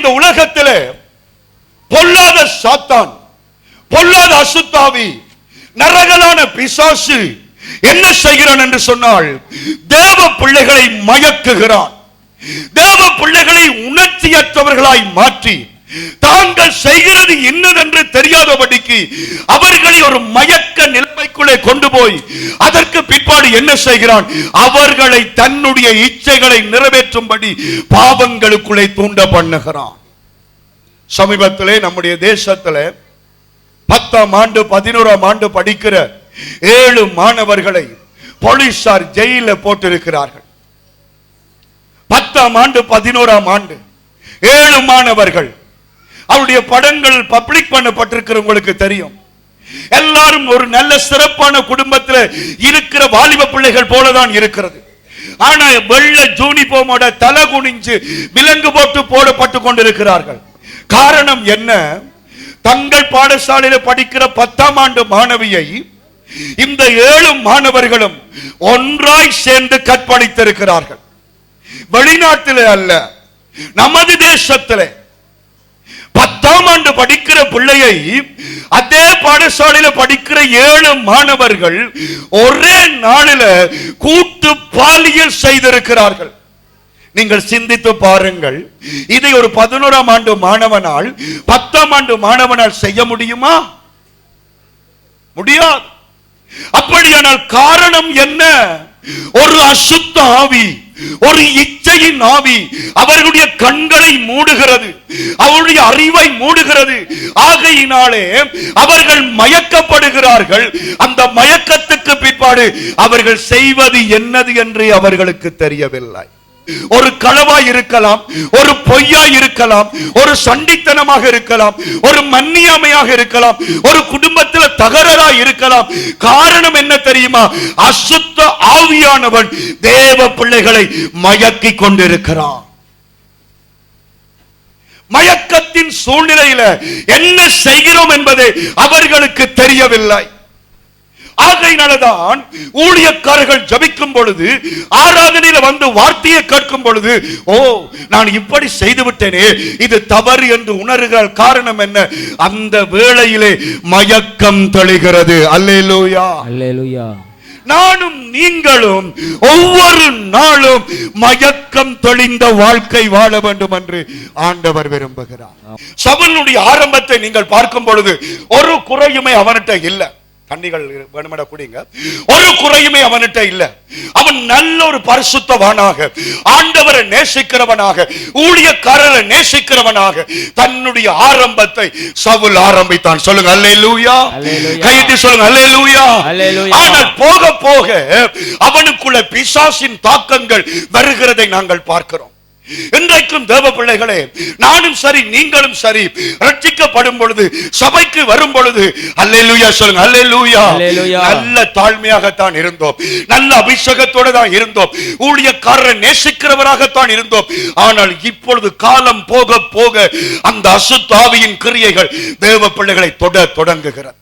இந்த உலகத்திலே பொல்லாத சாத்தான், பொல்லாத அசுத்தாவி, நரகலான பிசாசு என்ன செய்கிறான் என்று சொன்னால், தேவ பிள்ளைகளை மயக்குகிறான். தேவ பிள்ளைகளை உணர்ச்சியற்றவர்களாய் மாற்றி தாங்கள் செய்கிறது என்னதென்று தெரியாதபடிக்கு அவர்களை ஒரு மயக்க நிலைமைக்குள்ளே கொண்டு போய் அதற்கு பிற்பாடு என்ன செய்கிறான், அவர்களை தன்னுடைய இச்சைகளை நிறைவேற்றும்படி பாவங்களுக்குள்ளே தூண்ட பண்ணுகிறான். சமீபத்திலே நம்முடைய தேசத்திலே 10ஆம் ஆண்டு 11ஆம் ஆண்டு படிக்கிற 7 மாணவர்களை போலீசார் ஜெயிலில் போட்டிருக்கிறார்கள். 10ஆம் ஆண்டு 11ஆம் ஆண்டு 7 மாணவர்கள். அவருடைய படங்கள் பப்ளிக் பண்ணப்பட்டிருக்கிற உங்களுக்கு தெரியும். எல்லாரும் ஒரு நல்ல சிறப்பான குடும்பத்தில் இருக்கிற வாலிப பிள்ளைகள் போலதான் இருக்கிறது. ஆனா வெள்ள யூனிஃபார்மோட தலை குனிஞ்சு விலங்கு போட்டு போடப்பட்டு கொண்டிருக்கிறார்கள். காரணம் என்ன? தங்கள் பாடசாலையில் படிக்கிற 10ஆம் ஆண்டு மாணவியை இந்த 7 மாணவர்களும் ஒன்றாய் சேர்ந்து கற்பழித்திருக்கிறார்கள். வெளிநாட்டிலே அல்ல, நமது தேசத்திலே 10ஆம் ஆண்டு படிக்கிற பிள்ளையை அதே பாடசாலையில் படிக்கிற 7 மாணவர்கள் ஒரே நாளில் கூட்டு பாலியல் செய்திருக்கிறார்கள். நீங்கள் சிந்தித்து பாருங்கள். இதை ஒரு 11ஆம் ஆண்டு மாணவனால் 10ஆம் ஆண்டு மாணவனால் செய்ய முடியுமா? முடியாது. அப்படியானால் காரணம் என்ன? ஒரு அசுத்த ஆவி, ஒரு இச்சையின் ஆவி அவர்களுடைய கண்களை மூடுகிறது, அவருடைய அறிவை மூடுகிறது. ஆகையினாலே அவர்கள் மயக்கப்படுகிறார்கள். அந்த மயக்கத்துக்கு பிற்பாடு அவர்கள் செய்வது என்னது என்று அவர்களுக்கு தெரியவில்லை. ஒரு களவாய் இருக்கலாம், ஒரு பொய்யாய் இருக்கலாம், ஒரு சண்டித்தனமாக இருக்கலாம், ஒரு மன்னியாமையாக இருக்கலாம், ஒரு குடும்பத்தில் தகராறாய் இருக்கலாம். காரணம் என்ன தெரியுமா? அசுத்த ஆவியானவன் தேவ பிள்ளைகளை மயக்கிக் கொண்டிருக்கிறான். மயக்கத்தின் சூழ்நிலையில் என்ன செய்கிறோம் என்பது அவர்களுக்கு தெரியவில்லை. ஆகையினால்தான் ஊழியக்காரர்கள் ஜபிக்கும் பொழுது, ஆராதனையில் வந்து வார்த்தையை கேட்கும் பொழுது, ஓ நான் இப்படி செய்து விட்டேனே, இது தவறு என்று உணர்கிற காரணம் என்ன? அந்த வேளையிலே மயக்கம் தெளிகிறது. அல்லேலூயா, அல்லேலூயா. நானும் நீங்களும் ஒவ்வொரு நாளும் மயக்கம் தெளிந்த வாழ்க்கை வாழ வேண்டும் என்று ஆண்டவர் விரும்புகிறார். சவுலுடைய ஆரம்பத்தை நீங்கள் பார்க்கும் பொழுது ஒரு குறையுமே அவன்கிட்ட இல்லை. தண்ணிகள் வேணுமட குடிங்க. ஒரு குறையுமே அவன்கிட்ட இல்ல. அவன் நல்ல ஒரு பரிசுத்தவானாக, ஆண்டவரை நேசிக்கிறவனாக, ஊழியக்காரரை நேசிக்கிறவனாக தன்னுடைய ஆரம்பத்தை சவுல் ஆரம்பித்தான். சொல்லுங்க அல்லேலூயா. கையிட்டு சொல்லுங்க அல்லேலூயா. ஆனால் போக போக அவனுக்குள்ள பிசாசின் தாக்கங்கள் வருகிறதை நாங்கள் பார்க்கிறோம். இன்றைக்கும் தேவ பிள்ளைகளே, நானும் சரி நீங்களும் சரி ரட்சிக்கப்படும் பொழுது, சபைக்கு வரும் பொழுது அல்லேலூயா சொல்லுங்க அல்லேலூயா. நல்ல தாழ்மையாகத்தான் இருந்தோம், நல்ல அபிஷேகத்தோடு தான் இருந்தோம், ஊழியக்காரரை நேசிக்கிறவராகத்தான் இருந்தோம். ஆனால் இப்பொழுது காலம் போக போக அந்த அசுத்தாவியின் கிரியைகள் தேவ பிள்ளைகளை தொடங்குகிறது.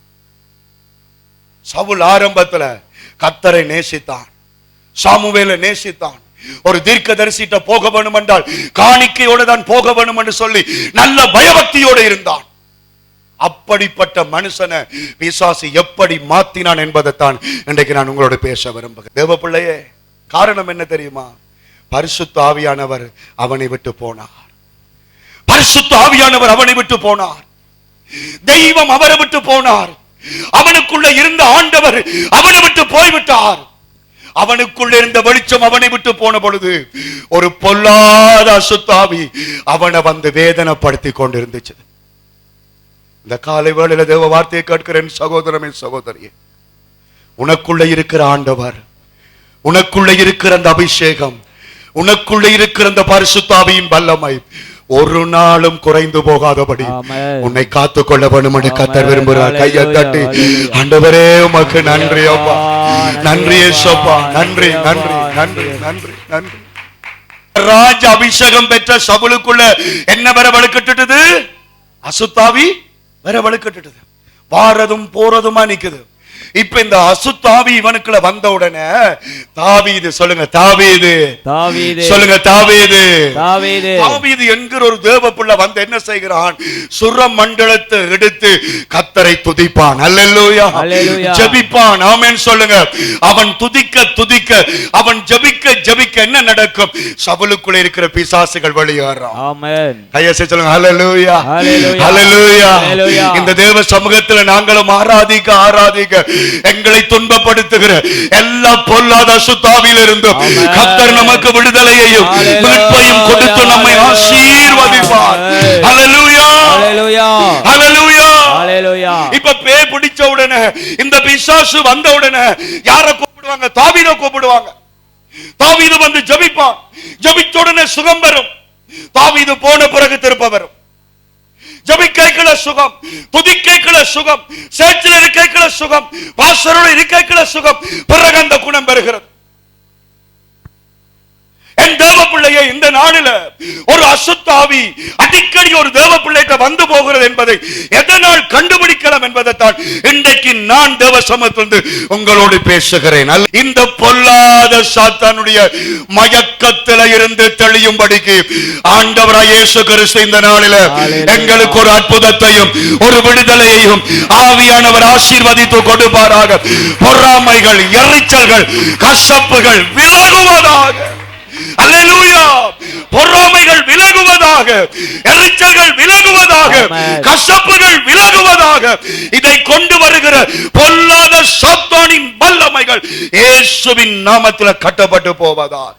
சவுல் ஆரம்பத்தில் கர்த்தரை நேசித்தான், சாமுவேலை நேசித்தான். ஒரு தீர்க்கதரிசிட்ட போக வேணும் என்றால் காணிக்கையோடு தான் போக வேணும் என்று சொல்லி நல்ல பயபக்தியோடு இருந்தான். அப்படிப்பட்ட மனுஷனை பிசாசு எப்படி மாத்தினான் என்பதைத்தான் இன்றைக்கு நான் உங்களோட பேச விரும்புகிறேன். தேவ பிள்ளையே, காரணம் என்ன தெரியுமா? பரிசுத்த ஆவியானவர் அவனை விட்டு போனார். பரிசுத்த ஆவியானவர் அவனை விட்டு போனார். தெய்வம் அவரை விட்டு போனார். அவனுக்குள்ள இருந்த ஆண்டவர் அவனை விட்டு போய்விட்டார். அவனுக்குள்ள இருந்த வெளிச்சம் அவனை விட்டு போன பொழுது ஒரு பொல்லாத அசுத்தாவி அவனை வந்து வேதனைப்படுத்தி கொண்டிருந்துச்சு. இந்த காலை வேளையில தேவ வார்த்தையை கேட்கிறேன் சகோதரமே, சகோதரியே, உனக்குள்ள இருக்கிற ஆண்டவர், உனக்குள்ள இருக்கிற அந்த அபிஷேகம், உனக்குள்ள இருக்கிற அந்த பரிசுத்தாவியின் வல்லமை ஒரு நாளும் குறைந்து போகாதபடி உன்னை காத்துக்கொள்ள வேண்டும் என்று கர்த்தர் விரும்புகிறார். கையை தட்டி ஆண்டவரே உமக்கு நன்றி அப்பா, நன்றி ஏசப்பா, நன்றி நன்றி நன்றி நன்றி நன்றி. ராஜ அபிஷேகம் பெற்ற சவுலுக்குள்ள என்ன வரவழுக்கிட்டது? அசுத்தாவி வரவழுக்கிட்டது. வாரதும் போறதுமா நிக்குது. இப்ப இந்த அசுத்தாவி இவனுக்குள்ள வந்த உடனே தாவீது, சொல்லுங்க தாவீது, தாவீது, சொல்லுங்க தாவீது, தாவீது, தாவீது என்கிற ஒரு தேவப்புள்ள வந்து என்ன செய்கிறான்? சுர மண்டலத்தை எடுத்து கர்த்தரை துதிப்பான். அல்லேலூயா, அல்லேலூயா, ஜெபிப்பான். ஆமென் சொல்லுங்க. அவன் துதிக்க துதிக்க, அவன் ஜெபிக்க ஜெபிக்க என்ன நடக்கும்? சவுலுக்குள்ள இருக்கிற பிசாசுகள் வெளியேறும். ஆமென். கையசை சொல்லுங்க ஹல்லேலூயா, ஹல்லேலூயா, ஹல்லேலூயா. ஹல்லேலூயா. இந்த தேவ சமூகத்தில் நாங்களும் ஆராதிக்க ஆராதிக்க எங்களை துன்பப்படுத்துகிற எல்லா பொல்லாத அசுத்தாவிலிருந்து கர்த்தர் நமக்கு விடுதலையையும் மீட்பையும் கொடுத்து நம்மை ஆசீர்வதிப்பார். ஹல்லேலூயா, ஹல்லேலூயா, ஹல்லேலூயா, ஹல்லேலூயா. இப்ப பேய் பிடிச்ச உடனே, இந்த பிசாசு வந்த உடனே யாரை கூப்பிடுவாங்க? தாவீதை கூப்பிடுவாங்க. தாவீது வந்து ஜெபிப்பான். ஜெபிச்ச உடனே சுகம் வரும். தாவீது போன பிறகு திருப்ப வரும். ஜெபிக்கைக்குள்ள சுகம், துதிக்கைக்குள்ள சுகம், சேர்ச்சில் இருக்கைக்குள்ள சுகம், பாஸ்டரோட இருக்கைக்குள்ள சுகம், பிறகு அந்த குணம் பெறுகிறது. என் தேவ பிள்ளையை இந்த நாளில ஒரு அசுத்தாவி அடிக்கடி ஒரு தேவ பிள்ளைகிட்ட வந்து போகிறது என்பதை எதனால் கண்டுபிடிக்கலாம் என்பதை தான் இன்றைக்கு நான் தேவ சமூகத்திலிருந்து உங்களோடு பேசுகிறேன். இந்த பொல்லாத சாத்தானுடைய மயக்கத்தில் இருந்து தெளியும்படிக்கு ஆண்டவராய் இயேசு கிறிஸ்து இந்த நாளில எங்களுக்கு ஒரு அற்புதத்தையும் ஒரு விடுதலையையும் ஆவியானவர் ஆசீர்வதித்து கொடுப்பாராக. பொறாமைகள், எரிச்சல்கள், கசப்புகள் விலகுவதாக. அல்லேலூயா. பொறாமைகள் விலகுவதாக, எரிச்சல்கள் விலகுவதாக, கசப்புகள் விலகுவதாக. இதை கொண்டு வருகிற பொல்லாத சாத்தானின் வல்லமைகள் இயேசுவின் நாமத்தில் கட்டப்பட்டு போவதாக.